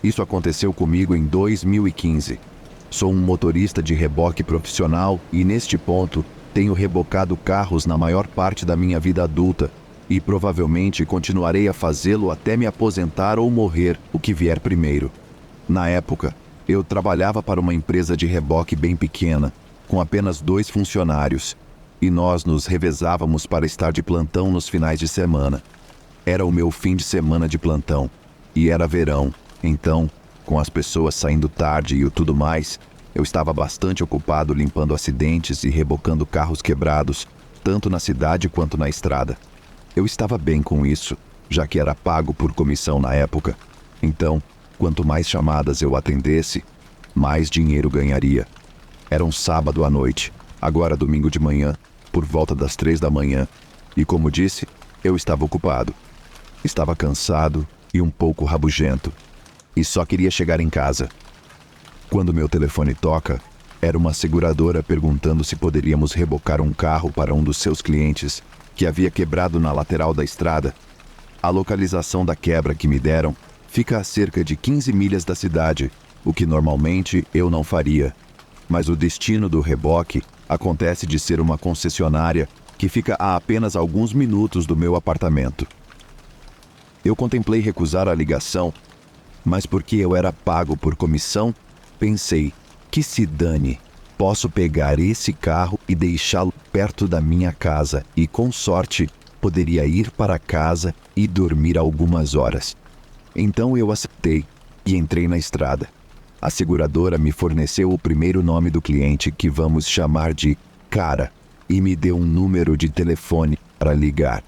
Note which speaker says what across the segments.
Speaker 1: Isso aconteceu comigo em 2015. Sou um motorista de reboque profissional e, neste ponto, tenho rebocado carros na maior parte da minha vida adulta e provavelmente continuarei a fazê-lo até me aposentar ou morrer, o que vier primeiro. Na época, eu trabalhava para uma empresa de reboque bem pequena, com apenas 2 funcionários, e nós nos revezávamos para estar de plantão nos finais de semana. Era o meu fim de semana de plantão, e era verão, então, com as pessoas saindo tarde e o tudo mais, eu estava bastante ocupado limpando acidentes e rebocando carros quebrados, tanto na cidade quanto na estrada. Eu estava bem com isso, já que era pago por comissão na época. Então, quanto mais chamadas eu atendesse, mais dinheiro ganharia. Era um sábado à noite, agora domingo de manhã, por volta das 3 da manhã, e como disse, eu estava ocupado. Estava cansado e um pouco rabugento, e só queria chegar em casa. Quando meu telefone toca, era uma seguradora perguntando se poderíamos rebocar um carro para um dos seus clientes, que havia quebrado na lateral da estrada. A localização da quebra que me deram fica a cerca de 15 milhas da cidade, o que normalmente eu não faria. Mas o destino do reboque acontece de ser uma concessionária que fica a apenas alguns minutos do meu apartamento. Eu contemplei recusar a ligação, mas porque eu era pago por comissão, pensei, que se dane, posso pegar esse carro e deixá-lo perto da minha casa e, com sorte, poderia ir para casa e dormir algumas horas. Então eu aceitei e entrei na estrada. A seguradora me forneceu o primeiro nome do cliente, que vamos chamar de Cara, e me deu um número de telefone para ligar.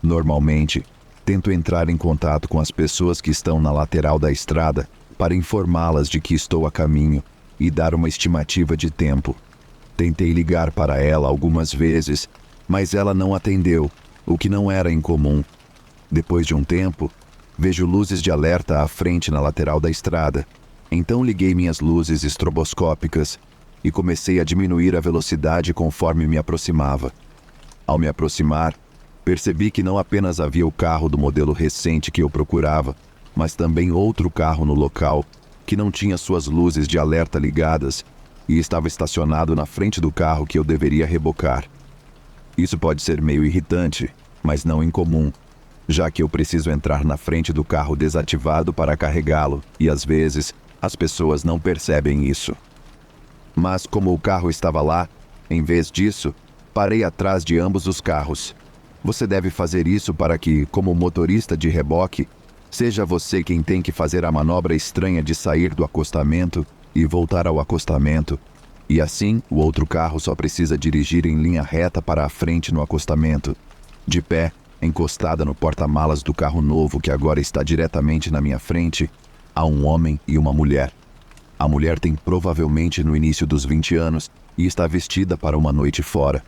Speaker 1: Normalmente, tento entrar em contato com as pessoas que estão na lateral da estrada para informá-las de que estou a caminho e dar uma estimativa de tempo. Tentei ligar para ela algumas vezes, mas ela não atendeu, o que não era incomum. Depois de um tempo, vejo luzes de alerta à frente na lateral da estrada. Então liguei minhas luzes estroboscópicas e comecei a diminuir a velocidade conforme me aproximava. Ao me aproximar, percebi que não apenas havia o carro do modelo recente que eu procurava, mas também outro carro no local, que não tinha suas luzes de alerta ligadas e estava estacionado na frente do carro que eu deveria rebocar. Isso pode ser meio irritante, mas não incomum, já que eu preciso entrar na frente do carro desativado para carregá-lo e, às vezes, as pessoas não percebem isso. Mas como o carro estava lá, em vez disso, parei atrás de ambos os carros. Você deve fazer isso para que, como motorista de reboque, seja você quem tem que fazer a manobra estranha de sair do acostamento e voltar ao acostamento, e assim o outro carro só precisa dirigir em linha reta para a frente no acostamento. De pé, encostada no porta-malas do carro novo que agora está diretamente na minha frente, há um homem e uma mulher. A mulher tem provavelmente no início dos 20 anos e está vestida para uma noite fora.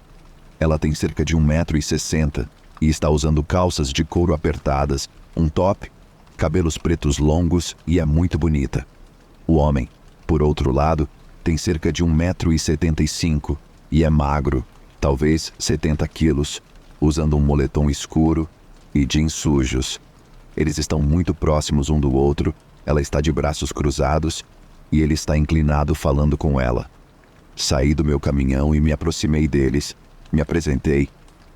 Speaker 1: Ela tem cerca de 1,60 m e está usando calças de couro apertadas, um top, cabelos pretos longos e é muito bonita. O homem, por outro lado, tem cerca de 1,75 m e é magro, talvez 70 quilos, usando um moletom escuro e jeans sujos. Eles estão muito próximos um do outro, ela está de braços cruzados e ele está inclinado falando com ela. Saí do meu caminhão e me aproximei deles, me apresentei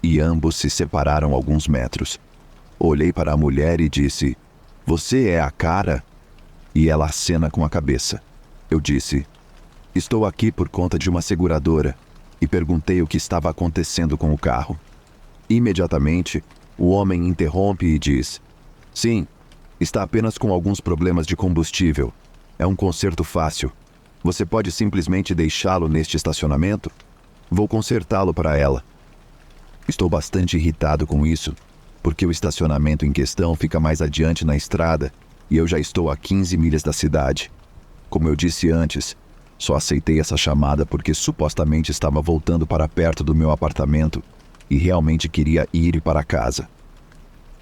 Speaker 1: e ambos se separaram alguns metros. Olhei para a mulher e disse, "Você é a Cara?" E ela acena com a cabeça. Eu disse, "Estou aqui por conta de uma seguradora", e perguntei o que estava acontecendo com o carro. Imediatamente, o homem interrompe e diz, "Sim, está apenas com alguns problemas de combustível. É um conserto fácil. Você pode simplesmente deixá-lo neste estacionamento? Vou consertá-lo para ela." Estou bastante irritado com isso, porque o estacionamento em questão fica mais adiante na estrada e eu já estou a 15 milhas da cidade. Como eu disse antes, só aceitei essa chamada porque supostamente estava voltando para perto do meu apartamento e realmente queria ir para casa.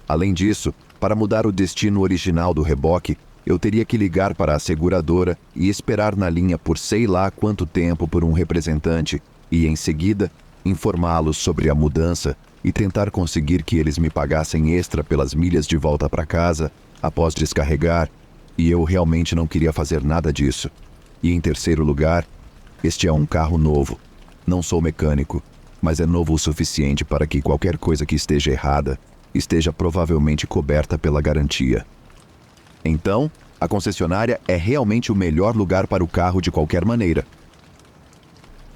Speaker 1: Além disso, para mudar o destino original do reboque, eu teria que ligar para a seguradora e esperar na linha por sei lá quanto tempo por um representante e, em seguida, informá-los sobre a mudança e tentar conseguir que eles me pagassem extra pelas milhas de volta para casa após descarregar E eu realmente não queria fazer nada disso. E em terceiro lugar, este é um carro novo. Não sou mecânico, mas é novo o suficiente para que qualquer coisa que esteja errada esteja provavelmente coberta pela garantia. Então, a concessionária é realmente o melhor lugar para o carro de qualquer maneira.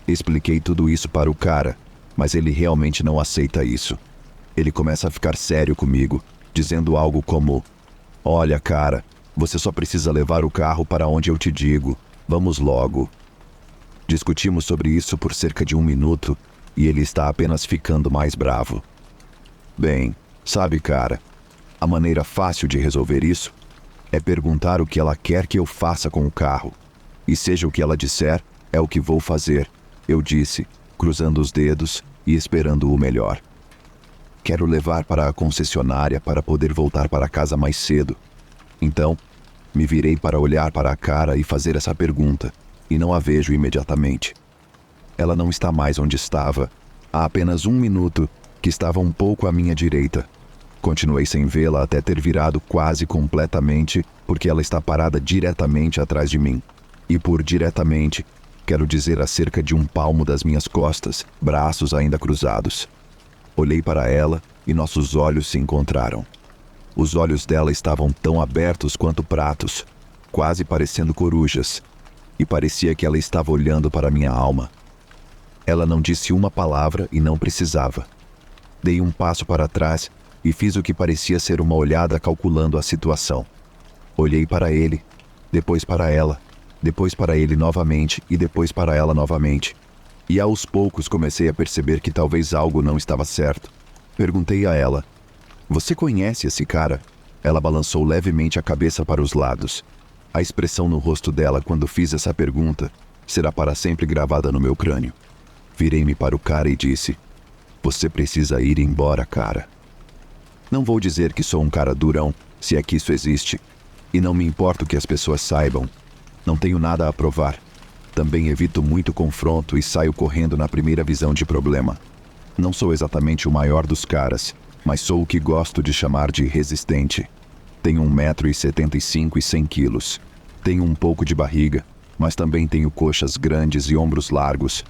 Speaker 1: Expliquei tudo isso para o cara, mas ele realmente não aceita isso. Ele começa a ficar sério comigo, dizendo algo como: "Olha, cara, você só precisa levar o carro para onde eu te digo. Vamos logo." Discutimos sobre isso por cerca de 1 minuto e ele está apenas ficando mais bravo. Bem, sabe, cara, a maneira fácil de resolver isso é perguntar o que ela quer que eu faça com o carro. E seja o que ela disser, é o que vou fazer, eu disse, cruzando os dedos e esperando o melhor. Quero levar para a concessionária para poder voltar para casa mais cedo. Então, me virei para olhar para a cara e fazer essa pergunta, e não a vejo imediatamente. Ela não está mais onde estava. Há apenas 1 minuto que estava um pouco à minha direita. Continuei sem vê-la até ter virado quase completamente, porque ela está parada diretamente atrás de mim. E por diretamente, quero dizer a cerca de 1 palmo das minhas costas, braços ainda cruzados. Olhei para ela e nossos olhos se encontraram. Os olhos dela estavam tão abertos quanto pratos, quase parecendo corujas, e parecia que ela estava olhando para minha alma. Ela não disse uma palavra e não precisava. Dei um passo para trás e fiz o que parecia ser uma olhada calculando a situação. Olhei para ele, depois para ela, depois para ele novamente e depois para ela novamente. E aos poucos comecei a perceber que talvez algo não estava certo. Perguntei a ela: "Você conhece esse cara?" Ela balançou levemente a cabeça para os lados. A expressão no rosto dela quando fiz essa pergunta será para sempre gravada no meu crânio. Virei-me para o cara e disse: "Você precisa ir embora, cara." Não vou dizer que sou um cara durão, se é que isso existe. E não me importo que as pessoas saibam. Não tenho nada a provar. Também evito muito confronto e saio correndo na primeira visão de problema. Não sou exatamente o maior dos caras, mas sou o que gosto de chamar de resistente. Tenho 1,75 m e 100 quilos. Tenho um pouco de barriga, mas também tenho coxas grandes e ombros largos.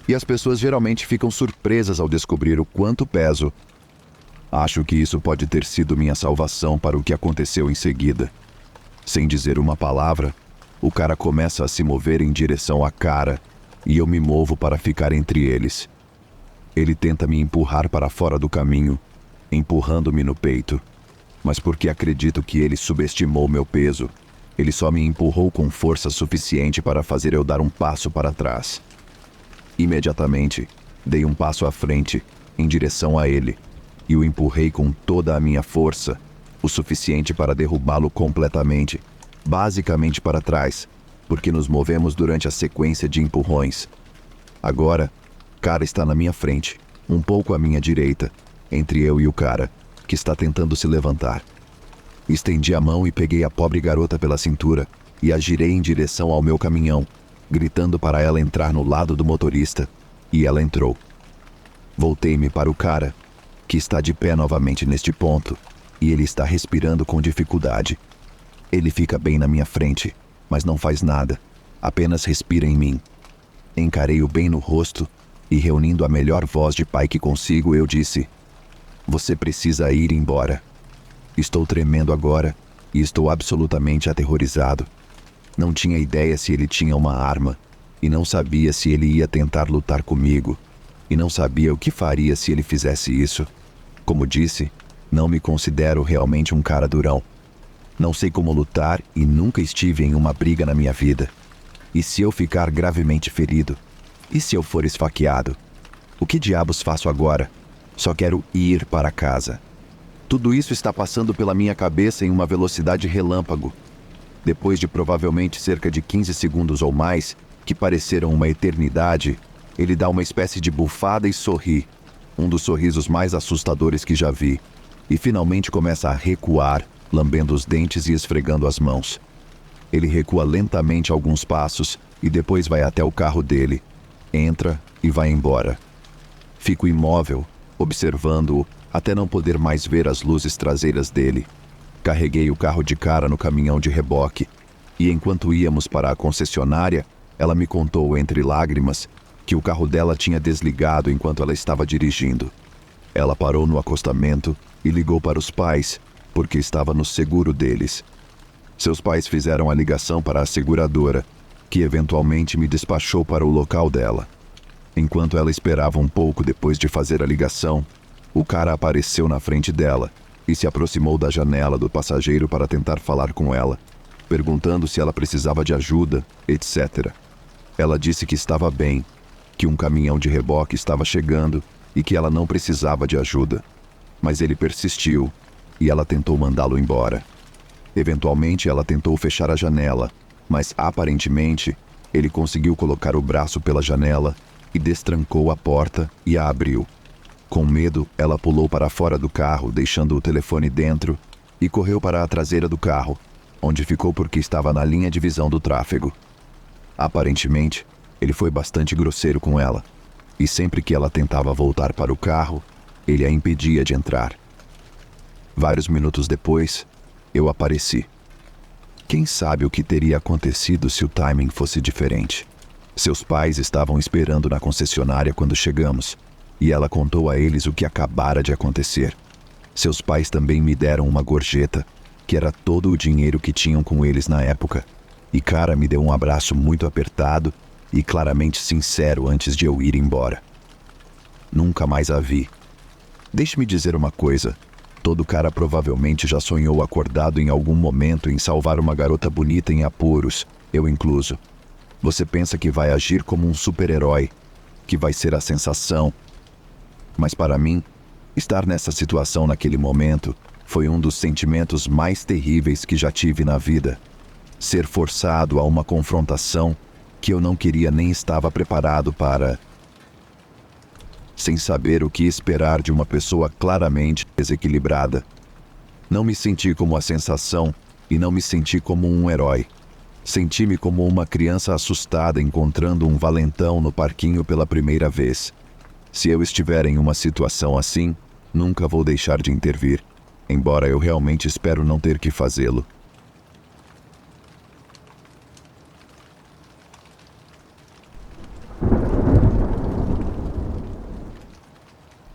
Speaker 1: E as pessoas geralmente ficam surpresas ao descobrir o quanto peso. Acho que isso pode ter sido minha salvação para o que aconteceu em seguida. Sem dizer uma palavra, o cara começa a se mover em direção à cara, e eu me movo para ficar entre eles. Ele tenta me empurrar para fora do caminho, empurrando-me no peito. Mas porque acredito que ele subestimou meu peso, ele só me empurrou com força suficiente para fazer eu dar um passo para trás. Imediatamente, dei um passo à frente, em direção a ele, e o empurrei com toda a minha força, o suficiente para derrubá-lo completamente, basicamente para trás, porque nos movemos durante a sequência de empurrões. Agora, cara está na minha frente, um pouco à minha direita, entre eu e o cara, que está tentando se levantar. Estendi a mão e peguei a pobre garota pela cintura e a girei em direção ao meu caminhão, gritando para ela entrar no lado do motorista, e ela entrou. Voltei-me para o cara, que está de pé novamente neste ponto, e ele está respirando com dificuldade. Ele fica bem na minha frente, mas não faz nada, apenas respira em mim. Encarei-o bem no rosto e, reunindo a melhor voz de pai que consigo, eu disse: "Você precisa ir embora." Estou tremendo agora e estou absolutamente aterrorizado. Não tinha ideia se ele tinha uma arma, e não sabia se ele ia tentar lutar comigo, e não sabia o que faria se ele fizesse isso. Como disse, não me considero realmente um cara durão. Não sei como lutar e nunca estive em uma briga na minha vida. E se eu ficar gravemente ferido? E se eu for esfaqueado? O que diabos faço agora? Só quero ir para casa. Tudo isso está passando pela minha cabeça em uma velocidade relâmpago. Depois de provavelmente cerca de 15 segundos ou mais, que pareceram uma eternidade, ele dá uma espécie de bufada e sorri, um dos sorrisos mais assustadores que já vi, e finalmente começa a recuar, lambendo os dentes e esfregando as mãos. Ele recua lentamente alguns passos e depois vai até o carro dele, entra e vai embora. Fico imóvel, observando-o, até não poder mais ver as luzes traseiras dele. Carreguei o carro de cara no caminhão de reboque, e enquanto íamos para a concessionária, ela me contou entre lágrimas que o carro dela tinha desligado enquanto ela estava dirigindo. Ela parou no acostamento e ligou para os pais, porque estava no seguro deles. Seus pais fizeram a ligação para a seguradora, que eventualmente me despachou para o local dela. Enquanto ela esperava um pouco depois de fazer a ligação, o cara apareceu na frente dela e se aproximou da janela do passageiro para tentar falar com ela, perguntando se ela precisava de ajuda, etc. Ela disse que estava bem, que um caminhão de reboque estava chegando e que ela não precisava de ajuda. Mas ele persistiu e ela tentou mandá-lo embora. Eventualmente ela tentou fechar a janela, mas aparentemente ele conseguiu colocar o braço pela janela e destrancou a porta e a abriu. Com medo, ela pulou para fora do carro, deixando o telefone dentro, e correu para a traseira do carro, onde ficou porque estava na linha de visão do tráfego. Aparentemente, ele foi bastante grosseiro com ela, e sempre que ela tentava voltar para o carro, ele a impedia de entrar. Vários minutos depois, eu apareci. Quem sabe o que teria acontecido se o timing fosse diferente? Seus pais estavam esperando na concessionária quando chegamos, e ela contou a eles o que acabara de acontecer. Seus pais também me deram uma gorjeta, que era todo o dinheiro que tinham com eles na época, e Cara me deu um abraço muito apertado e claramente sincero antes de eu ir embora. Nunca mais a vi. Deixe-me dizer uma coisa. Todo cara provavelmente já sonhou acordado em algum momento em salvar uma garota bonita em apuros, eu incluso. Você pensa que vai agir como um super-herói, que vai ser a sensação. Mas para mim, estar nessa situação naquele momento foi um dos sentimentos mais terríveis que já tive na vida. Ser forçado a uma confrontação que eu não queria nem estava preparado para. Sem saber o que esperar de uma pessoa claramente desequilibrada. Não me senti como a sensação e não me senti como um herói. Senti-me como uma criança assustada encontrando um valentão no parquinho pela primeira vez. Se eu estiver em uma situação assim, nunca vou deixar de intervir, embora eu realmente espero não ter que fazê-lo.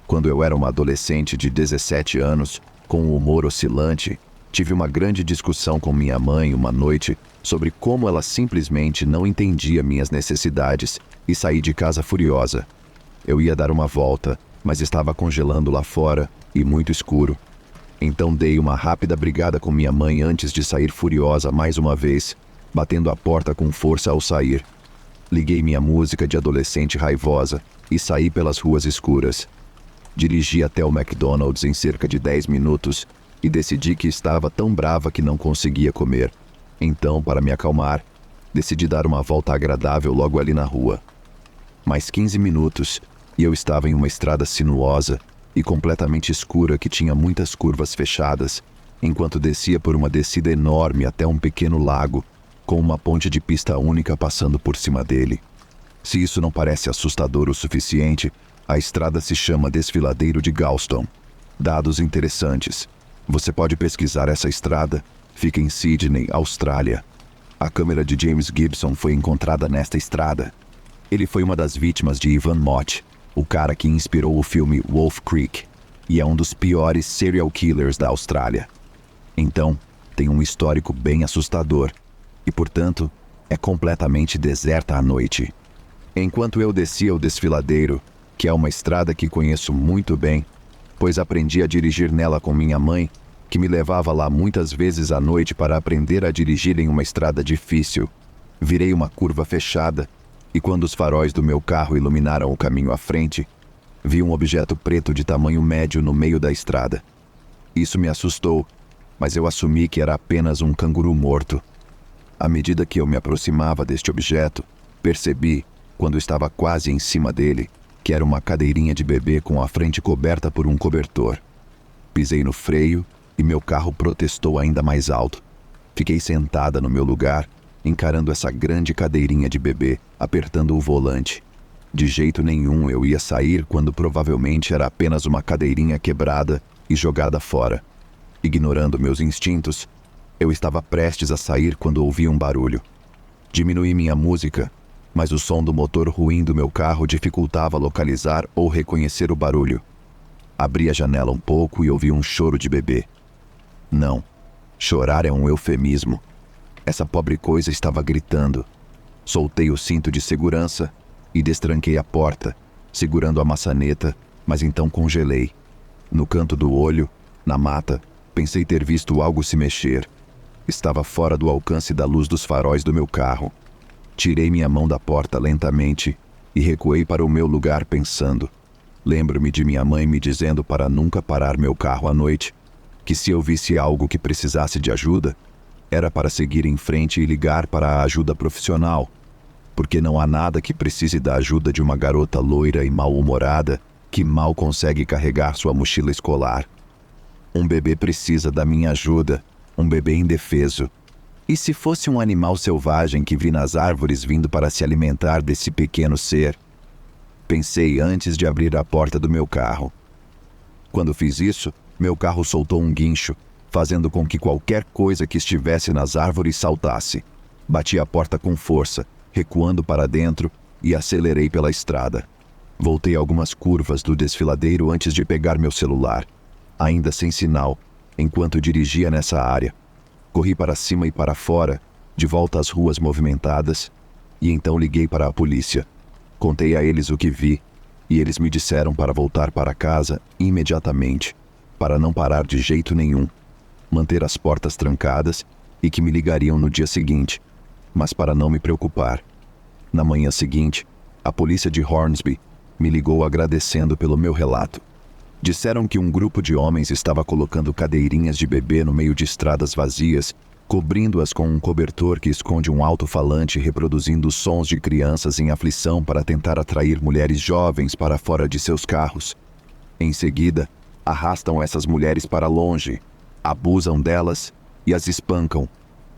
Speaker 1: Quando eu era uma adolescente de 17 anos, com um humor oscilante, tive uma grande discussão com minha mãe uma noite sobre como ela simplesmente não entendia minhas necessidades e saí de casa furiosa. Eu ia dar uma volta, mas estava congelando lá fora e muito escuro. Então dei uma rápida brigada com minha mãe antes de sair furiosa mais uma vez, batendo a porta com força ao sair. Liguei minha música de adolescente raivosa e saí pelas ruas escuras. Dirigi até o McDonald's em cerca de 10 minutos e decidi que estava tão brava que não conseguia comer. Então, para me acalmar, decidi dar uma volta agradável logo ali na rua. Mais 15 minutos e eu estava em uma estrada sinuosa e completamente escura que tinha muitas curvas fechadas, enquanto descia por uma descida enorme até um pequeno lago, com uma ponte de pista única passando por cima dele. Se isso não parece assustador o suficiente, a estrada se chama Desfiladeiro de Galston. Dados interessantes. Você pode pesquisar essa estrada. Fica em Sydney, Austrália. A câmera de James Gibson foi encontrada nesta estrada. Ele foi uma das vítimas de Ivan Mott, o cara que inspirou o filme Wolf Creek, e é um dos piores serial killers da Austrália. Então, tem um histórico bem assustador, e portanto, é completamente deserta à noite. Enquanto eu descia o desfiladeiro, que é uma estrada que conheço muito bem, pois aprendi a dirigir nela com minha mãe, que me levava lá muitas vezes à noite para aprender a dirigir em uma estrada difícil. Virei uma curva fechada, e quando os faróis do meu carro iluminaram o caminho à frente, vi um objeto preto de tamanho médio no meio da estrada. Isso me assustou, mas eu assumi que era apenas um canguru morto. À medida que eu me aproximava deste objeto, percebi, quando estava quase em cima dele, que era uma cadeirinha de bebê com a frente coberta por um cobertor. Pisei no freio e meu carro protestou ainda mais alto. Fiquei sentada no meu lugar, encarando essa grande cadeirinha de bebê, apertando o volante. De jeito nenhum eu ia sair quando provavelmente era apenas uma cadeirinha quebrada e jogada fora. Ignorando meus instintos, eu estava prestes a sair quando ouvi um barulho. Diminuí minha música, mas o som do motor ruim do meu carro dificultava localizar ou reconhecer o barulho. Abri a janela um pouco e ouvi um choro de bebê. Não, chorar é um eufemismo. Essa pobre coisa estava gritando. Soltei o cinto de segurança e destranquei a porta, segurando a maçaneta, mas então congelei. No canto do olho, na mata, pensei ter visto algo se mexer. Estava fora do alcance da luz dos faróis do meu carro. Tirei minha mão da porta lentamente e recuei para o meu lugar pensando. Lembro-me de minha mãe me dizendo para nunca parar meu carro à noite, que se eu visse algo que precisasse de ajuda, era para seguir em frente e ligar para a ajuda profissional, porque não há nada que precise da ajuda de uma garota loira e mal-humorada que mal consegue carregar sua mochila escolar. Um bebê precisa da minha ajuda, um bebê indefeso. E se fosse um animal selvagem que vi nas árvores vindo para se alimentar desse pequeno ser? Pensei antes de abrir a porta do meu carro. Quando fiz isso, meu carro soltou um guincho, fazendo com que qualquer coisa que estivesse nas árvores saltasse. Bati a porta com força, recuando para dentro, e acelerei pela estrada. Voltei algumas curvas do desfiladeiro antes de pegar meu celular, ainda sem sinal, enquanto dirigia nessa área. Corri para cima e para fora, de volta às ruas movimentadas, e então liguei para a polícia. Contei a eles o que vi, e eles me disseram para voltar para casa imediatamente, para não parar de jeito nenhum, manter as portas trancadas e que me ligariam no dia seguinte, mas para não me preocupar. Na manhã seguinte, a polícia de Hornsby me ligou agradecendo pelo meu relato. Disseram que um grupo de homens estava colocando cadeirinhas de bebê no meio de estradas vazias, cobrindo-as com um cobertor que esconde um alto-falante reproduzindo sons de crianças em aflição para tentar atrair mulheres jovens para fora de seus carros. Em seguida, arrastam essas mulheres para longe, abusam delas e as espancam.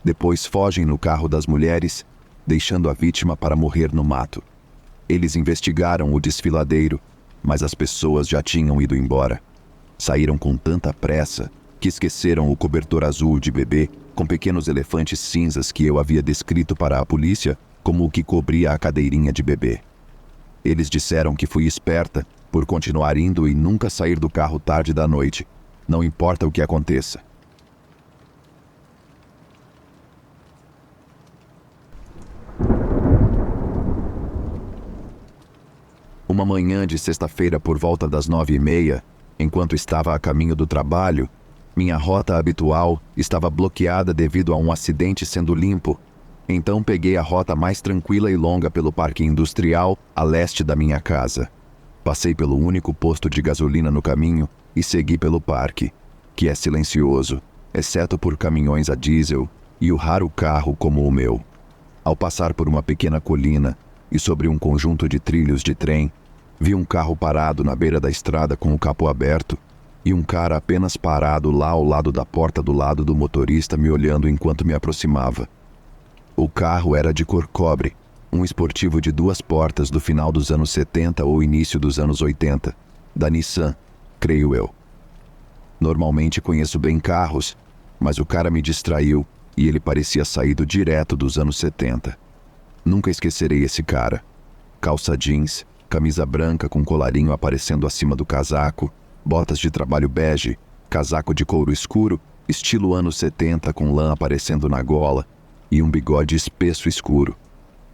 Speaker 1: Depois fogem no carro das mulheres, deixando a vítima para morrer no mato. Eles investigaram o desfiladeiro, mas as pessoas já tinham ido embora. Saíram com tanta pressa que esqueceram o cobertor azul de bebê com pequenos elefantes cinzas que eu havia descrito para a polícia como o que cobria a cadeirinha de bebê. Eles disseram que fui esperta por continuar indo e nunca sair do carro tarde da noite, não importa o que aconteça. Uma manhã de sexta-feira por volta das 9h30, enquanto estava a caminho do trabalho, minha rota habitual estava bloqueada devido a um acidente sendo limpo. Então peguei a rota mais tranquila e longa pelo parque industrial a leste da minha casa. Passei pelo único posto de gasolina no caminho e segui pelo parque, que é silencioso, exceto por caminhões a diesel e o raro carro como o meu. Ao passar por uma pequena colina e sobre um conjunto de trilhos de trem, vi um carro parado na beira da estrada com o capô aberto e um cara apenas parado lá ao lado da porta do lado do motorista me olhando enquanto me aproximava. O carro era de cor cobre, um esportivo de 2 portas do final dos anos 70 ou início dos anos 80, da Nissan, creio eu. Normalmente conheço bem carros, mas o cara me distraiu e ele parecia saído direto dos anos 70. Nunca esquecerei esse cara. Calça jeans, camisa branca com colarinho aparecendo acima do casaco, botas de trabalho bege, casaco de couro escuro, estilo anos 70 com lã aparecendo na gola e um bigode espesso escuro.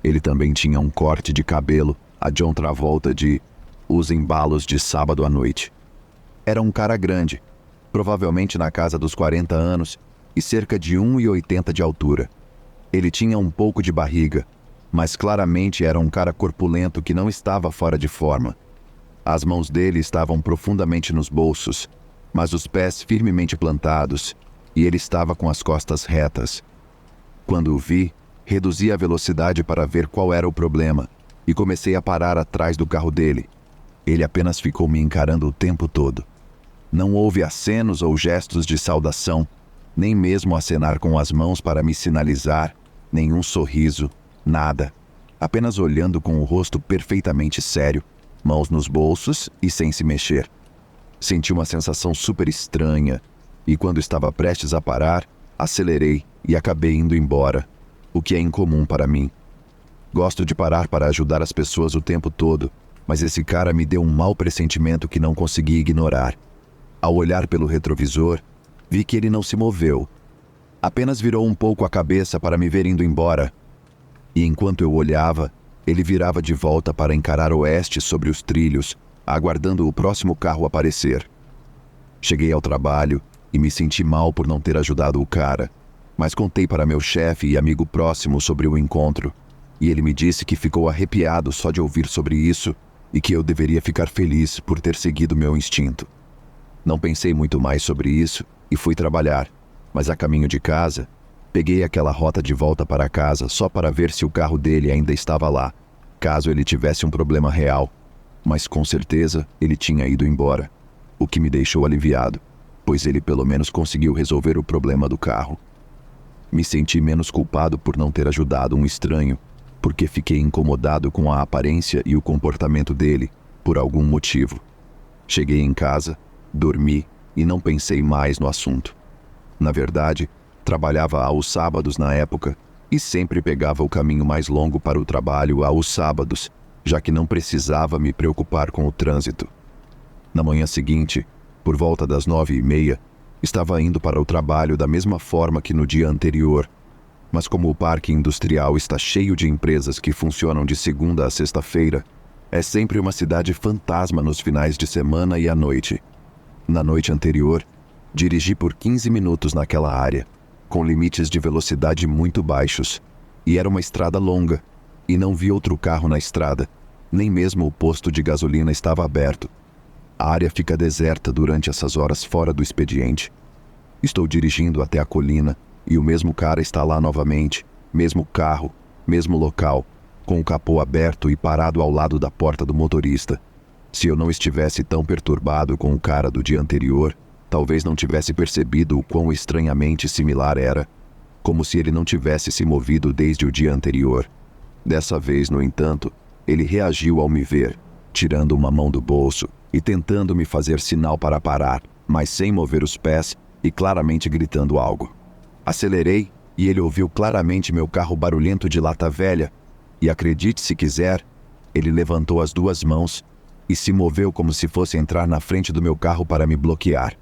Speaker 1: Ele também tinha um corte de cabelo, a John Travolta de Os Embalos de Sábado à Noite. Era um cara grande, provavelmente na casa dos 40 anos e cerca de 1,80 de altura. Ele tinha um pouco de barriga, mas claramente era um cara corpulento que não estava fora de forma. As mãos dele estavam profundamente nos bolsos, mas os pés firmemente plantados, e ele estava com as costas retas. Quando o vi, reduzi a velocidade para ver qual era o problema, e comecei a parar atrás do carro dele. Ele apenas ficou me encarando o tempo todo. Não houve acenos ou gestos de saudação, nem mesmo acenar com as mãos para me sinalizar, nenhum sorriso, nada. Apenas olhando com o rosto perfeitamente sério, mãos nos bolsos e sem se mexer. Senti uma sensação super estranha, E quando estava prestes a parar, acelerei e acabei indo embora, o que é incomum para mim. Gosto de parar para ajudar as pessoas o tempo todo, mas esse cara me deu um mau pressentimento que não consegui ignorar. Ao olhar pelo retrovisor, vi que ele não se moveu. Apenas virou um pouco a cabeça para me ver indo embora. E enquanto eu olhava, ele virava de volta para encarar o oeste sobre os trilhos, aguardando o próximo carro aparecer. Cheguei ao trabalho e me senti mal por não ter ajudado o cara, mas contei para meu chefe e amigo próximo sobre o encontro, e ele me disse que ficou arrepiado só de ouvir sobre isso e que eu deveria ficar feliz por ter seguido meu instinto. Não pensei muito mais sobre isso e fui trabalhar, mas a caminho de casa, peguei aquela rota de volta para casa só para ver se o carro dele ainda estava lá, caso ele tivesse um problema real, mas com certeza ele tinha ido embora, o que me deixou aliviado, pois ele pelo menos conseguiu resolver o problema do carro. Me senti menos culpado por não ter ajudado um estranho, porque fiquei incomodado com a aparência e o comportamento dele, por algum motivo. Cheguei em casa, dormi e não pensei mais no assunto. Na verdade, trabalhava aos sábados na época e sempre pegava o caminho mais longo para o trabalho aos sábados, já que não precisava me preocupar com o trânsito. Na manhã seguinte, por volta das 9h30, estava indo para o trabalho da mesma forma que no dia anterior, mas como o parque industrial está cheio de empresas que funcionam de segunda a sexta-feira, é sempre uma cidade fantasma nos finais de semana e à noite. Na noite anterior, dirigi por 15 minutos naquela área, com limites de velocidade muito baixos, e era uma estrada longa, e não vi outro carro na estrada, nem mesmo o posto de gasolina estava aberto. A área fica deserta durante essas horas fora do expediente. Estou dirigindo até a colina, e o mesmo cara está lá novamente, mesmo carro, mesmo local, com o capô aberto e parado ao lado da porta do motorista. Se eu não estivesse tão perturbado com o cara do dia anterior, talvez não tivesse percebido o quão estranhamente similar era, como se ele não tivesse se movido desde o dia anterior. Dessa vez, no entanto, ele reagiu ao me ver, tirando uma mão do bolso e tentando me fazer sinal para parar, mas sem mover os pés e claramente gritando algo. Acelerei e ele ouviu claramente meu carro barulhento de lata velha e, acredite se quiser, ele levantou as duas mãos e se moveu como se fosse entrar na frente do meu carro para me bloquear.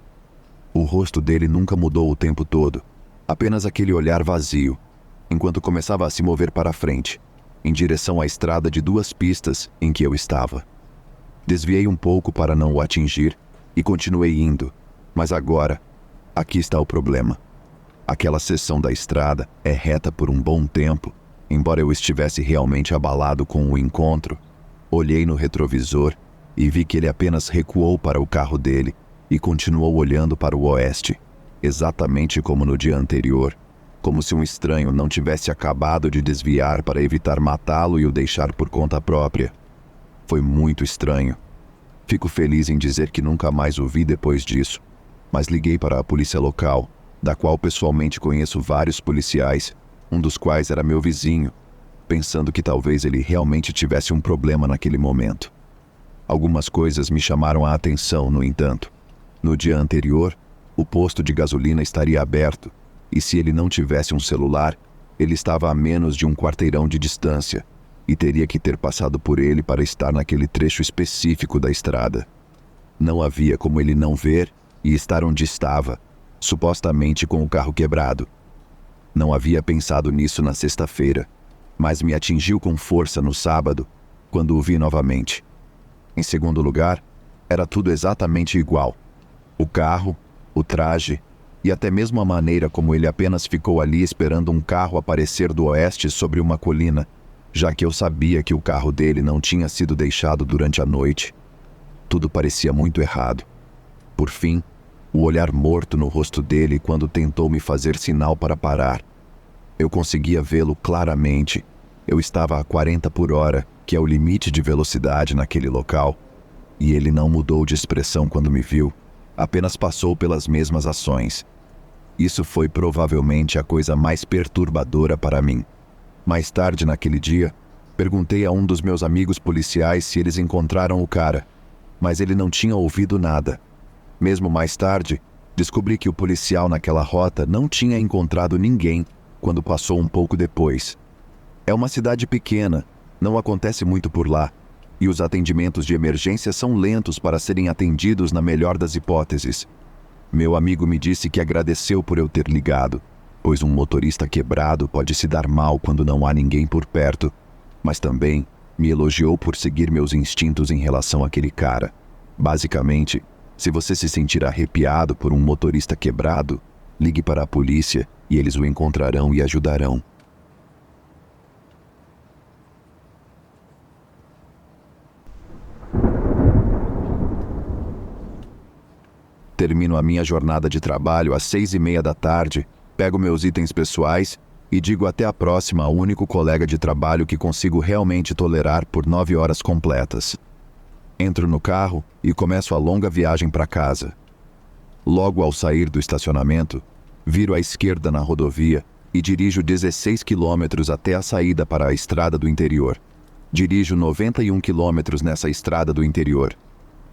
Speaker 1: O rosto dele nunca mudou o tempo todo, apenas aquele olhar vazio, enquanto começava a se mover para frente, em direção à estrada de 2 pistas em que eu estava. Desviei um pouco para não o atingir e continuei indo, mas agora, aqui está o problema. Aquela seção da estrada é reta por um bom tempo, embora eu estivesse realmente abalado com o encontro. Olhei no retrovisor e vi que ele apenas recuou para o carro dele e continuou olhando para o oeste, exatamente como no dia anterior, como se um estranho não tivesse acabado de desviar para evitar matá-lo e o deixar por conta própria. Foi muito estranho. Fico feliz em dizer que nunca mais o vi depois disso, mas liguei para a polícia local, da qual pessoalmente conheço vários policiais, um dos quais era meu vizinho, pensando que talvez ele realmente tivesse um problema naquele momento. Algumas coisas me chamaram a atenção, no entanto. No dia anterior, o posto de gasolina estaria aberto, e se ele não tivesse um celular, ele estava a menos de um quarteirão de distância, e teria que ter passado por ele para estar naquele trecho específico da estrada. Não havia como ele não ver e estar onde estava, supostamente com o carro quebrado. Não havia pensado nisso na sexta-feira, mas me atingiu com força no sábado, quando o vi novamente. Em segundo lugar, era tudo exatamente igual. O carro, o traje e até mesmo a maneira como ele apenas ficou ali esperando um carro aparecer do oeste sobre uma colina, já que eu sabia que o carro dele não tinha sido deixado durante a noite. Tudo parecia muito errado. Por fim, o olhar morto no rosto dele quando tentou me fazer sinal para parar. Eu conseguia vê-lo claramente. Eu estava a 40 por hora, que é o limite de velocidade naquele local, e ele não mudou de expressão quando me viu, apenas passou pelas mesmas ações. Isso foi provavelmente a coisa mais perturbadora para mim. Mais tarde naquele dia, perguntei a um dos meus amigos policiais se eles encontraram o cara, mas ele não tinha ouvido nada. Mesmo mais tarde, Descobri que o policial naquela rota não tinha encontrado ninguém quando passou um pouco depois. É uma cidade pequena, não acontece muito por lá, e os atendimentos de emergência são lentos para serem atendidos na melhor das hipóteses. Meu amigo me disse que agradeceu por eu ter ligado, pois um motorista quebrado pode se dar mal quando não há ninguém por perto, mas também me elogiou por seguir meus instintos em relação àquele cara. Basicamente, se você se sentir arrepiado por um motorista quebrado, ligue para a polícia e eles o encontrarão e ajudarão. Termino a minha jornada de trabalho às 6:30 da tarde, pego meus itens pessoais e digo até a próxima ao único colega de trabalho que consigo realmente tolerar por 9 horas completas. Entro no carro e começo a longa viagem para casa. Logo ao sair do estacionamento, viro à esquerda na rodovia e dirijo 16 quilômetros até a saída para a estrada do interior. Dirijo 91 quilômetros nessa estrada do interior.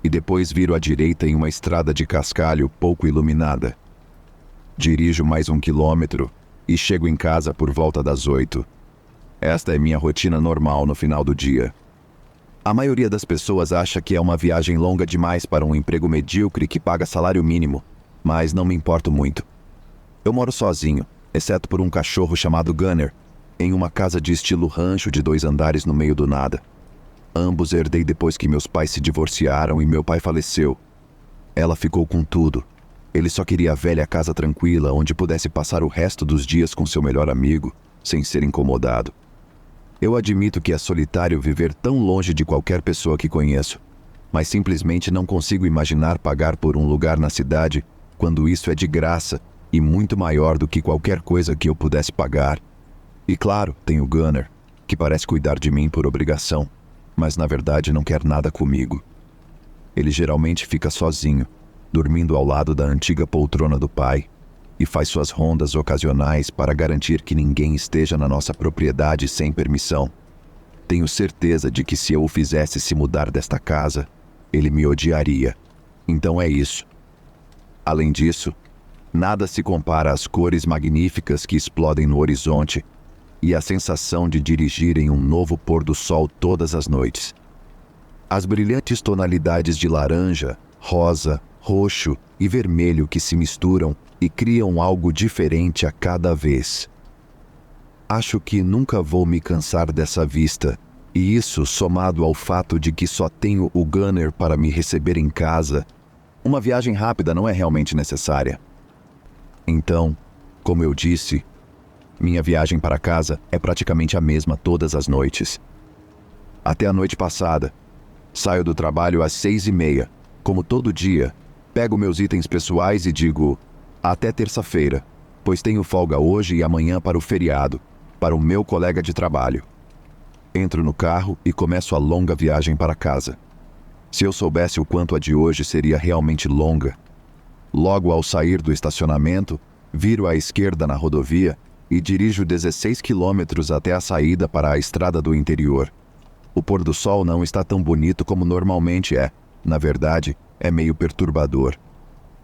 Speaker 1: E depois viro à direita em uma estrada de cascalho pouco iluminada. Dirijo mais 1 quilômetro e chego em casa por volta das 8. Esta é minha rotina normal no final do dia. A maioria das pessoas acha que é uma viagem longa demais para um emprego medíocre que paga salário mínimo, mas não me importo muito. Eu moro sozinho, exceto por um cachorro chamado Gunner, em uma casa de estilo rancho de 2 andares no meio do nada. Ambos herdei depois que meus pais se divorciaram e meu pai faleceu. Ela ficou com tudo. Ele só queria a velha casa tranquila, onde pudesse passar o resto dos dias com seu melhor amigo, sem ser incomodado. Eu admito que é solitário viver tão longe de qualquer pessoa que conheço, mas simplesmente não consigo imaginar pagar por um lugar na cidade quando isso é de graça e muito maior do que qualquer coisa que eu pudesse pagar. E claro, tem o Gunner, que parece cuidar de mim por obrigação, mas na verdade não quer nada comigo. Ele geralmente fica sozinho, dormindo ao lado da antiga poltrona do pai, e faz suas rondas ocasionais para garantir que ninguém esteja na nossa propriedade sem permissão. Tenho certeza de que se eu o fizesse se mudar desta casa, ele me odiaria. Então é isso. Além disso, nada se compara às cores magníficas que explodem no horizonte e à sensação de dirigir em um novo pôr do sol todas as noites. As brilhantes tonalidades de laranja, rosa, roxo e vermelho que se misturam e criam algo diferente a cada vez. Acho que nunca vou me cansar dessa vista, e isso, somado ao fato de que só tenho o Gunner para me receber em casa, uma viagem rápida não é realmente necessária. Então, como eu disse, minha viagem para casa é praticamente a mesma todas as noites. Até a noite passada, saio do trabalho às 6:30, como todo dia, pego meus itens pessoais e digo: até terça-feira, pois tenho folga hoje e amanhã para o feriado, para o meu colega de trabalho. Entro no carro e começo a longa viagem para casa. Se eu soubesse o quanto a de hoje seria realmente longa. Logo ao sair do estacionamento, viro à esquerda na rodovia e dirijo 16 quilômetros até a saída para a estrada do interior. O pôr do sol não está tão bonito como normalmente é. Na verdade, é meio perturbador.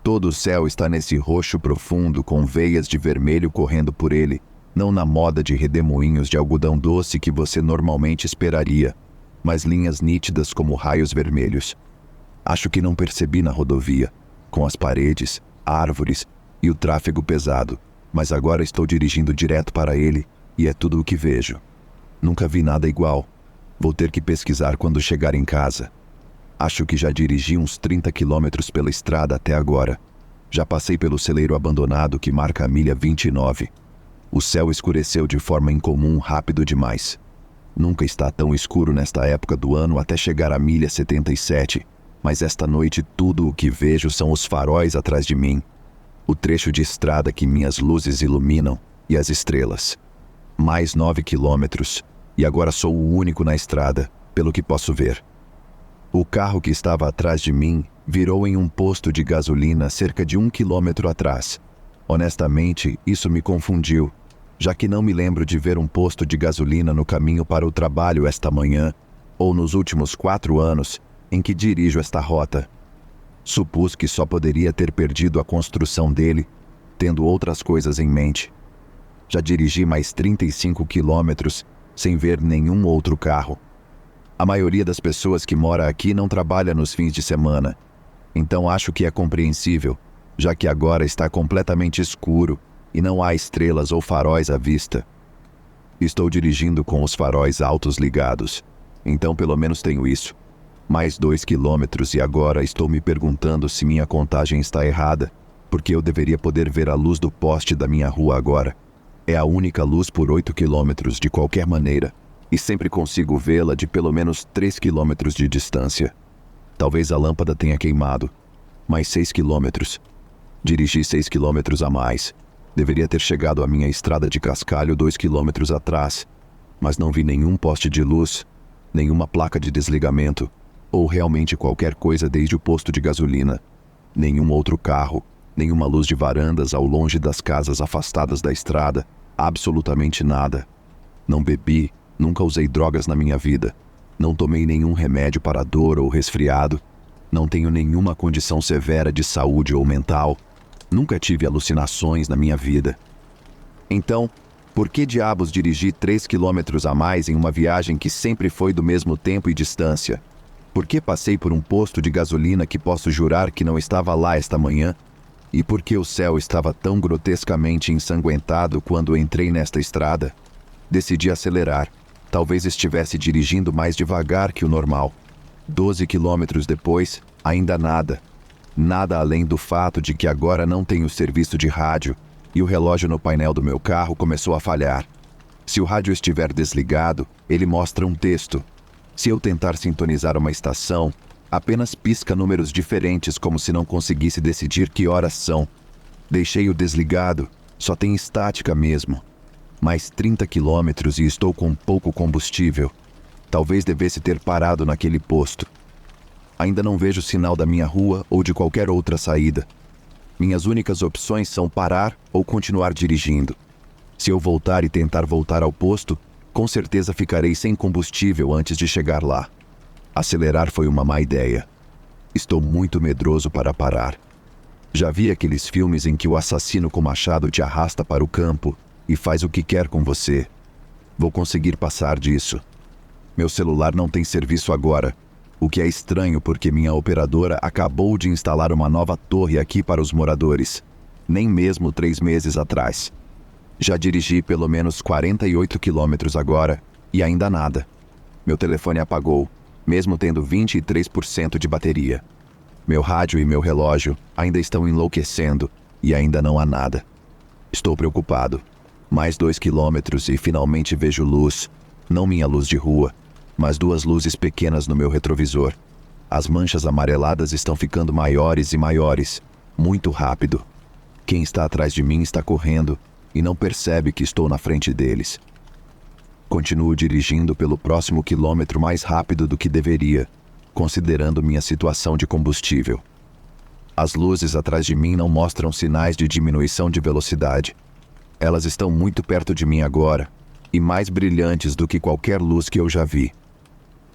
Speaker 1: Todo o céu está nesse roxo profundo com veias de vermelho correndo por ele, não na moda de redemoinhos de algodão doce que você normalmente esperaria, mas linhas nítidas como raios vermelhos. Acho que não percebi na rodovia, com as paredes, árvores e o tráfego pesado, mas agora estou dirigindo direto para ele e é tudo o que vejo. Nunca vi nada igual. Vou ter que pesquisar quando chegar em casa. Acho que já dirigi uns 30 quilômetros pela estrada até agora. Já passei pelo celeiro abandonado que marca a milha 29. O céu escureceu de forma incomum rápido demais. Nunca está tão escuro nesta época do ano até chegar à milha 77, mas esta noite tudo o que vejo são os faróis atrás de mim, o trecho de estrada que minhas luzes iluminam e as estrelas. Mais 9 quilômetros, e agora sou o único na estrada, pelo que posso ver. O carro que estava atrás de mim virou em um posto de gasolina cerca de 1 quilômetro atrás. Honestamente, isso me confundiu, já que não me lembro de ver um posto de gasolina no caminho para o trabalho esta manhã, ou nos últimos 4 anos em que dirijo esta rota. Supus que só poderia ter perdido a construção dele, tendo outras coisas em mente. Já dirigi mais 35 quilômetros sem ver nenhum outro carro. A maioria das pessoas que mora aqui não trabalha nos fins de semana, então acho que é compreensível, já que agora está completamente escuro e não há estrelas ou faróis à vista. Estou dirigindo com os faróis altos ligados, então pelo menos tenho isso. Mais 2 quilômetros e agora estou me perguntando se minha contagem está errada, porque eu deveria poder ver a luz do poste da minha rua agora. É a única luz por 8 quilômetros de qualquer maneira, e sempre consigo vê-la de pelo menos 3 quilômetros de distância. Talvez a lâmpada tenha queimado. Mais 6 quilômetros. Dirigi 6 quilômetros a mais. Deveria ter chegado à minha estrada de cascalho 2 quilômetros atrás, mas não vi nenhum poste de luz, nenhuma placa de desligamento, ou realmente qualquer coisa desde o posto de gasolina. Nenhum outro carro, nenhuma luz de varandas ao longe das casas afastadas da estrada, absolutamente nada. Não bebi, nunca usei drogas na minha vida. Não tomei nenhum remédio para dor ou resfriado. Não tenho nenhuma condição severa de saúde ou mental. Nunca tive alucinações na minha vida. Então, por que diabos dirigi 3 quilômetros a mais em uma viagem que sempre foi do mesmo tempo e distância? Por que passei por um posto de gasolina que posso jurar que não estava lá esta manhã? E por que o céu estava tão grotescamente ensanguentado quando entrei nesta estrada? Decidi acelerar. Talvez estivesse dirigindo mais devagar que o normal. 12 quilômetros depois, ainda nada. Nada além do fato de que agora não tenho serviço de rádio e o relógio no painel do meu carro começou a falhar. Se o rádio estiver desligado, ele mostra um texto. Se eu tentar sintonizar uma estação, apenas pisca números diferentes como se não conseguisse decidir que horas são. Deixei-o desligado, só tem estática mesmo. Mais 30 quilômetros e estou com pouco combustível. Talvez devesse ter parado naquele posto. Ainda não vejo sinal da minha rua ou de qualquer outra saída. Minhas únicas opções são parar ou continuar dirigindo. Se eu voltar e tentar voltar ao posto, com certeza ficarei sem combustível antes de chegar lá. Acelerar foi uma má ideia. Estou muito medroso para parar. Já vi aqueles filmes em que o assassino com machado te arrasta para o campo e faz o que quer com você. Vou conseguir passar disso. Meu celular não tem serviço agora, o que é estranho porque minha operadora acabou de instalar uma nova torre aqui para os moradores, nem mesmo 3 meses atrás. Já dirigi pelo menos 48 quilômetros agora e ainda nada. Meu telefone apagou, mesmo tendo 23% de bateria. Meu rádio e meu relógio ainda estão enlouquecendo e ainda não há nada. Estou preocupado. Mais 2 quilômetros e finalmente vejo luz, não minha luz de rua, mas 2 luzes pequenas no meu retrovisor. As manchas amareladas estão ficando maiores e maiores, muito rápido. Quem está atrás de mim está correndo e não percebe que estou na frente deles. Continuo dirigindo pelo próximo quilômetro mais rápido do que deveria, considerando minha situação de combustível. As luzes atrás de mim não mostram sinais de diminuição de velocidade. Elas estão muito perto de mim agora, e mais brilhantes do que qualquer luz que eu já vi.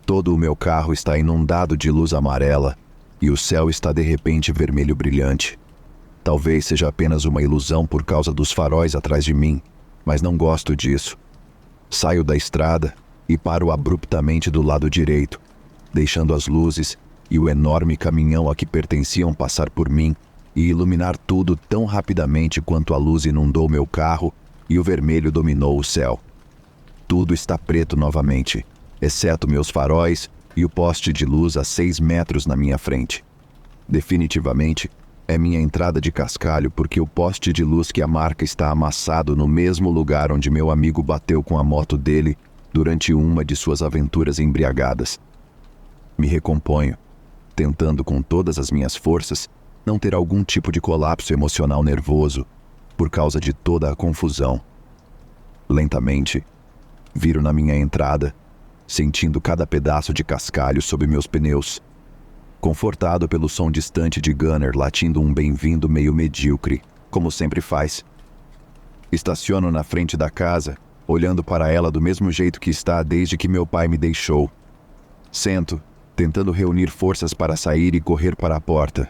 Speaker 1: Todo o meu carro está inundado de luz amarela, e o céu está de repente vermelho brilhante. Talvez seja apenas uma ilusão por causa dos faróis atrás de mim, mas não gosto disso. Saio da estrada e paro abruptamente do lado direito, deixando as luzes e o enorme caminhão a que pertenciam passar por mim e iluminar tudo tão rapidamente quanto a luz inundou meu carro e o vermelho dominou o céu. Tudo está preto novamente, exceto meus faróis e o poste de luz a 6 metros na minha frente. Definitivamente, é minha entrada de cascalho porque o poste de luz que a marca está amassado no mesmo lugar onde meu amigo bateu com a moto dele durante uma de suas aventuras embriagadas. Me recomponho, tentando com todas as minhas forças não ter algum tipo de colapso emocional nervoso por causa de toda a confusão. Lentamente, viro na minha entrada, sentindo cada pedaço de cascalho sob meus pneus, confortado pelo som distante de Gunner latindo um bem-vindo meio medíocre, como sempre faz. Estaciono na frente da casa, olhando para ela do mesmo jeito que está desde que meu pai me deixou. Sento, tentando reunir forças para sair e correr para a porta,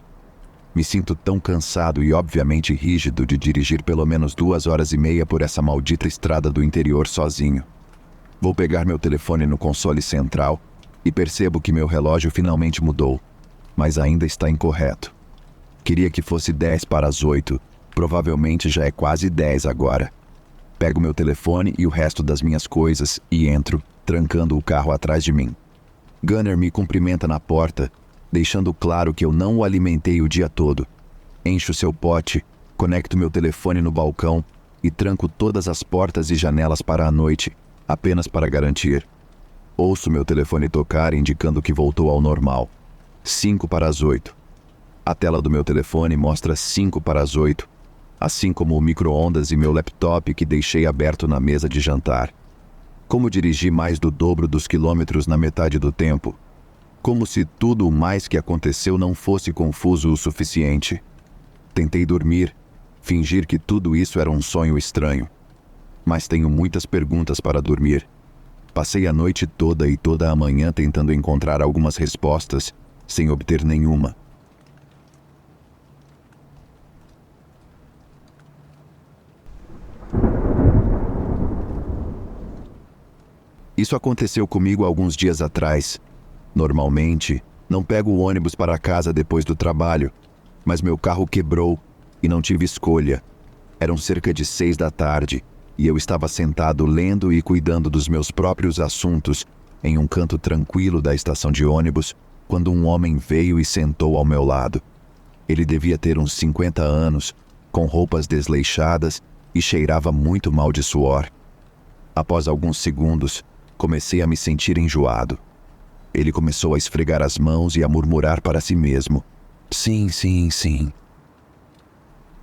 Speaker 1: Me sinto tão cansado e obviamente rígido de dirigir pelo menos 2 horas e meia por essa maldita estrada do interior sozinho. Vou pegar meu telefone no console central e percebo que meu relógio finalmente mudou, mas ainda está incorreto. Queria que fosse 10 para as 8, provavelmente já é quase 10 agora. Pego meu telefone e o resto das minhas coisas e entro, trancando o carro atrás de mim. Gunner me cumprimenta na porta, deixando claro que eu não o alimentei o dia todo. Encho seu pote, conecto meu telefone no balcão e tranco todas as portas e janelas para a noite, apenas para garantir. Ouço meu telefone tocar, indicando que voltou ao normal. 5 para as 8. A tela do meu telefone mostra 5 para as 8, assim como o micro-ondas e meu laptop que deixei aberto na mesa de jantar. Como dirigi mais do dobro dos quilômetros na metade do tempo? Como se tudo o mais que aconteceu não fosse confuso o suficiente. Tentei dormir, fingir que tudo isso era um sonho estranho. Mas tenho muitas perguntas para dormir. Passei a noite toda e toda a manhã tentando encontrar algumas respostas, sem obter nenhuma. Isso aconteceu comigo alguns dias atrás. Normalmente, não pego o ônibus para casa depois do trabalho, mas meu carro quebrou e não tive escolha. Eram cerca de 6 da tarde e eu estava sentado lendo e cuidando dos meus próprios assuntos em um canto tranquilo da estação de ônibus, quando um homem veio e sentou ao meu lado. Ele devia ter uns 50 anos, com roupas desleixadas e cheirava muito mal de suor. Após alguns segundos, comecei a me sentir enjoado. Ele começou a esfregar as mãos e a murmurar para si mesmo: "Sim, sim, sim."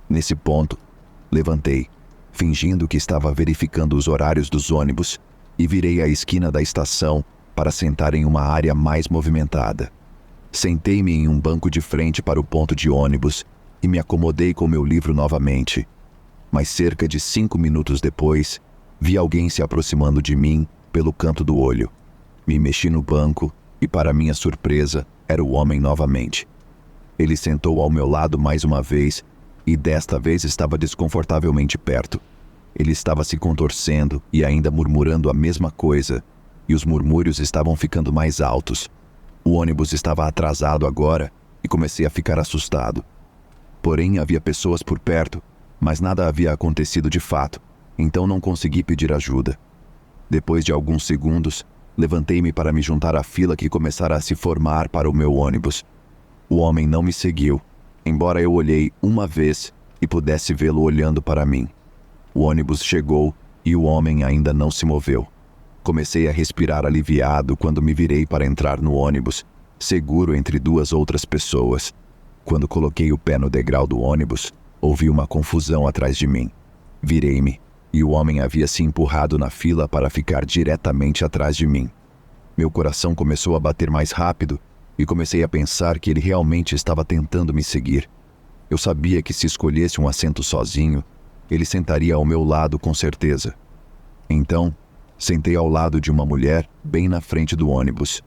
Speaker 1: Nesse ponto, levantei, fingindo que estava verificando os horários dos ônibus, e virei à esquina da estação para sentar em uma área mais movimentada. Sentei-me em um banco de frente para o ponto de ônibus e me acomodei com meu livro novamente. Mas cerca de 5 minutos depois, vi alguém se aproximando de mim pelo canto do olho. Me mexi no banco e, para minha surpresa, era o homem novamente. Ele sentou ao meu lado mais uma vez e desta vez estava desconfortavelmente perto. Ele estava se contorcendo e ainda murmurando a mesma coisa, e os murmúrios estavam ficando mais altos. O ônibus estava atrasado agora e comecei a ficar assustado. Porém, havia pessoas por perto, mas nada havia acontecido de fato, então não consegui pedir ajuda. Depois de alguns segundos, levantei-me para me juntar à fila que começara a se formar para o meu ônibus. O homem não me seguiu, embora eu olhei uma vez e pudesse vê-lo olhando para mim. O ônibus chegou e o homem ainda não se moveu. Comecei a respirar aliviado quando me virei para entrar no ônibus, seguro entre 2 outras pessoas. Quando coloquei o pé no degrau do ônibus, ouvi uma confusão atrás de mim. Virei-me e o homem havia se empurrado na fila para ficar diretamente atrás de mim. Meu coração começou a bater mais rápido e comecei a pensar que ele realmente estava tentando me seguir. Eu sabia que se escolhesse um assento sozinho, ele sentaria ao meu lado com certeza. Então, sentei ao lado de uma mulher bem na frente do ônibus.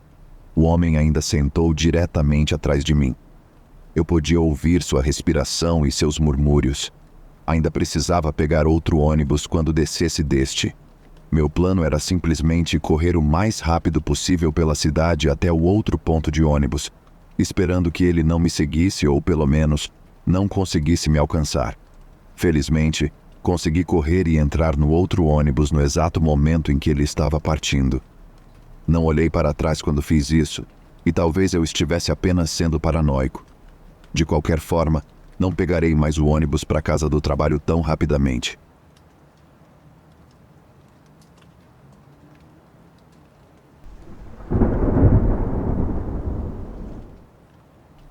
Speaker 1: O homem ainda sentou diretamente atrás de mim. Eu podia ouvir sua respiração e seus murmúrios. Ainda precisava pegar outro ônibus quando descesse deste. Meu plano era simplesmente correr o mais rápido possível pela cidade até o outro ponto de ônibus, esperando que ele não me seguisse ou, pelo menos, não conseguisse me alcançar. Felizmente, consegui correr e entrar no outro ônibus no exato momento em que ele estava partindo. Não olhei para trás quando fiz isso, e talvez eu estivesse apenas sendo paranoico. De qualquer forma, não pegarei mais o ônibus para casa do trabalho tão rapidamente.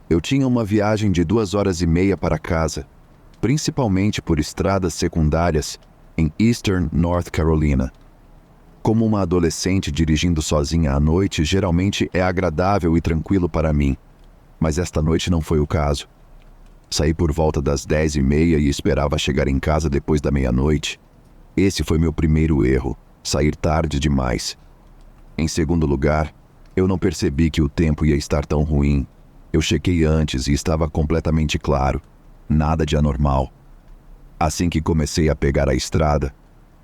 Speaker 1: Eu tinha uma viagem de 2 horas e meia para casa, principalmente por estradas secundárias em Eastern North Carolina. Como uma adolescente dirigindo sozinha à noite geralmente é agradável e tranquilo para mim, mas esta noite não foi o caso. Saí por volta das 10h30 e esperava chegar em casa depois da meia-noite. Esse foi meu primeiro erro, sair tarde demais. Em segundo lugar, eu não percebi que o tempo ia estar tão ruim. Eu chequei antes e estava completamente claro. Nada de anormal. Assim que comecei a pegar a estrada,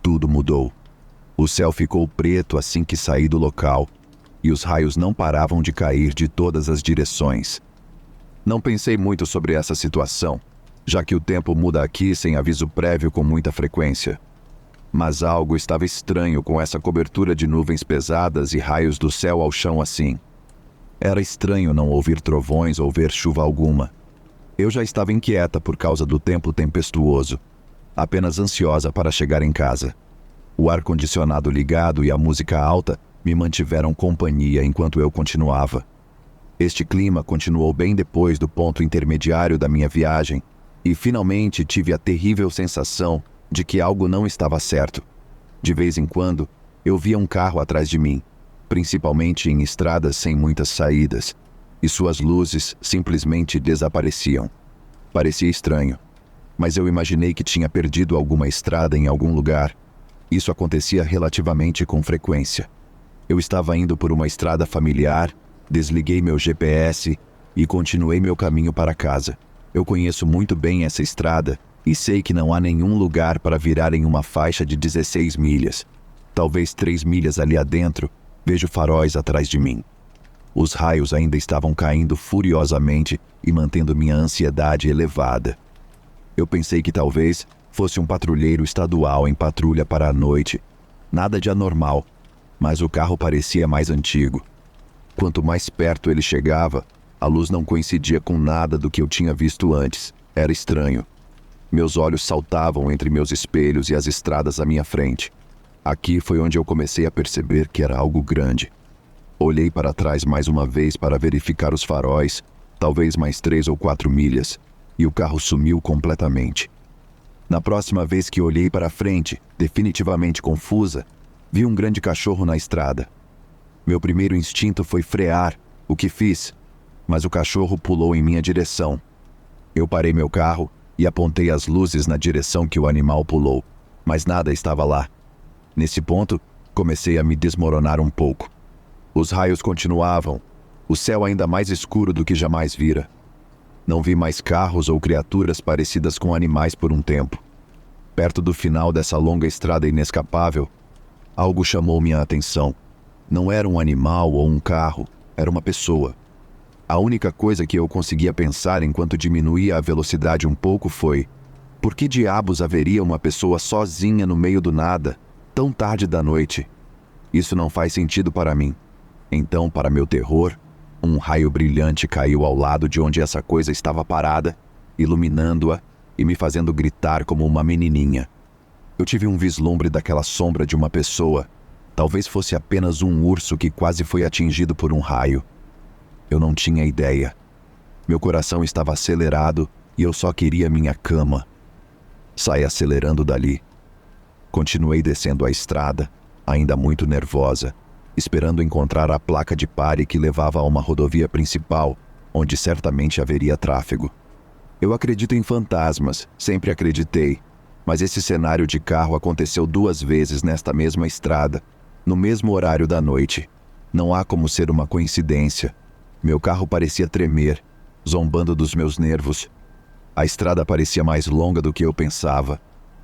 Speaker 1: tudo mudou. O céu ficou preto assim que saí do local, e os raios não paravam de cair de todas as direções. Não pensei muito sobre essa situação, já que o tempo muda aqui sem aviso prévio com muita frequência. Mas algo estava estranho com essa cobertura de nuvens pesadas e raios do céu ao chão assim. Era estranho não ouvir trovões ou ver chuva alguma. Eu já estava inquieta por causa do tempo tempestuoso, apenas ansiosa para chegar em casa. O ar-condicionado ligado e a música alta me mantiveram companhia enquanto eu continuava. Este clima continuou bem depois do ponto intermediário da minha viagem, e finalmente tive a terrível sensação de que algo não estava certo. De vez em quando, eu via um carro atrás de mim, principalmente em estradas sem muitas saídas, e suas luzes simplesmente desapareciam. Parecia estranho, mas eu imaginei que tinha perdido alguma estrada em algum lugar. Isso acontecia relativamente com frequência. Eu estava indo por uma estrada familiar, desliguei meu GPS e continuei meu caminho para casa. Eu conheço muito bem essa estrada e sei que não há nenhum lugar para virar em uma faixa de 16 milhas. Talvez 3 milhas ali adentro, vejo faróis atrás de mim. Os raios ainda estavam caindo furiosamente e mantendo minha ansiedade elevada. Eu pensei que talvez fosse um patrulheiro estadual em patrulha para a noite. Nada de anormal, mas o carro parecia mais antigo. Quanto mais perto ele chegava, a luz não coincidia com nada do que eu tinha visto antes. Era estranho. Meus olhos saltavam entre meus espelhos e as estradas à minha frente. Aqui foi onde eu comecei a perceber que era algo grande. Olhei para trás mais uma vez para verificar os faróis, talvez mais 3 ou 4 milhas, e o carro sumiu completamente. Na próxima vez que olhei para frente, definitivamente confusa, vi um grande cachorro na estrada. Meu primeiro instinto foi frear, o que fiz, mas o cachorro pulou em minha direção. Eu parei meu carro e apontei as luzes na direção que o animal pulou, mas nada estava lá. Nesse ponto, comecei a me desmoronar um pouco. Os raios continuavam, o céu ainda mais escuro do que jamais vira. Não vi mais carros ou criaturas parecidas com animais por um tempo. Perto do final dessa longa estrada inescapável, algo chamou minha atenção. Não era um animal ou um carro, era uma pessoa. A única coisa que eu conseguia pensar enquanto diminuía a velocidade um pouco foi: por que diabos haveria uma pessoa sozinha no meio do nada, tão tarde da noite? Isso não faz sentido para mim. Então, para meu terror, um raio brilhante caiu ao lado de onde essa coisa estava parada, iluminando-a e me fazendo gritar como uma menininha. Eu tive um vislumbre daquela sombra de uma pessoa. Talvez fosse apenas um urso que quase foi atingido por um raio. Eu não tinha ideia. Meu coração estava acelerado e eu só queria minha cama. Saí acelerando dali. Continuei descendo a estrada, ainda muito nervosa, esperando encontrar a placa de pare que levava a uma rodovia principal, onde certamente haveria tráfego. Eu acredito em fantasmas, sempre acreditei, mas esse cenário de carro aconteceu 2 vezes nesta mesma estrada, no mesmo horário da noite. Não há como ser uma coincidência. Meu carro parecia tremer, zombando dos meus nervos. A estrada parecia mais longa do que eu pensava.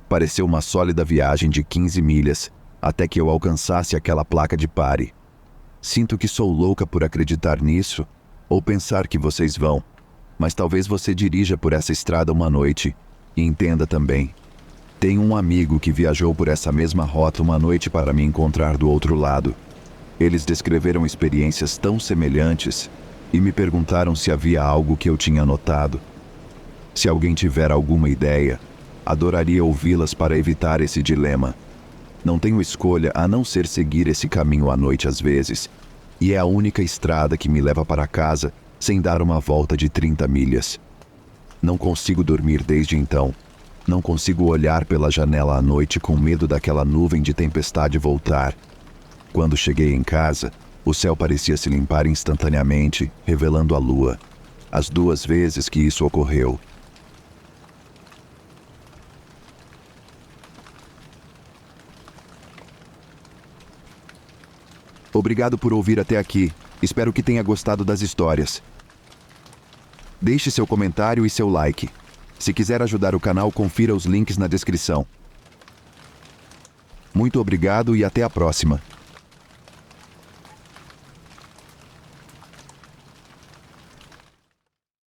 Speaker 1: Pareceu uma sólida viagem de 15 milhas, até que eu alcançasse aquela placa de pare. Sinto que sou louca por acreditar nisso, ou pensar que vocês vão, mas talvez você dirija por essa estrada uma noite e entenda também. Tenho um amigo que viajou por essa mesma rota uma noite para me encontrar do outro lado. Eles descreveram experiências tão semelhantes e me perguntaram se havia algo que eu tinha notado. Se alguém tiver alguma ideia, adoraria ouvi-las para evitar esse dilema. Não tenho escolha a não ser seguir esse caminho à noite às vezes, e é a única estrada que me leva para casa sem dar uma volta de 30 milhas. Não consigo dormir desde então. Não consigo olhar pela janela à noite com medo daquela nuvem de tempestade voltar. Quando cheguei em casa, o céu parecia se limpar instantaneamente, revelando a lua. As 2 vezes que isso ocorreu. Obrigado por ouvir até aqui. Espero que tenha gostado das histórias. Deixe seu comentário e seu like. Se quiser ajudar o canal, confira os links na descrição. Muito obrigado e até a próxima.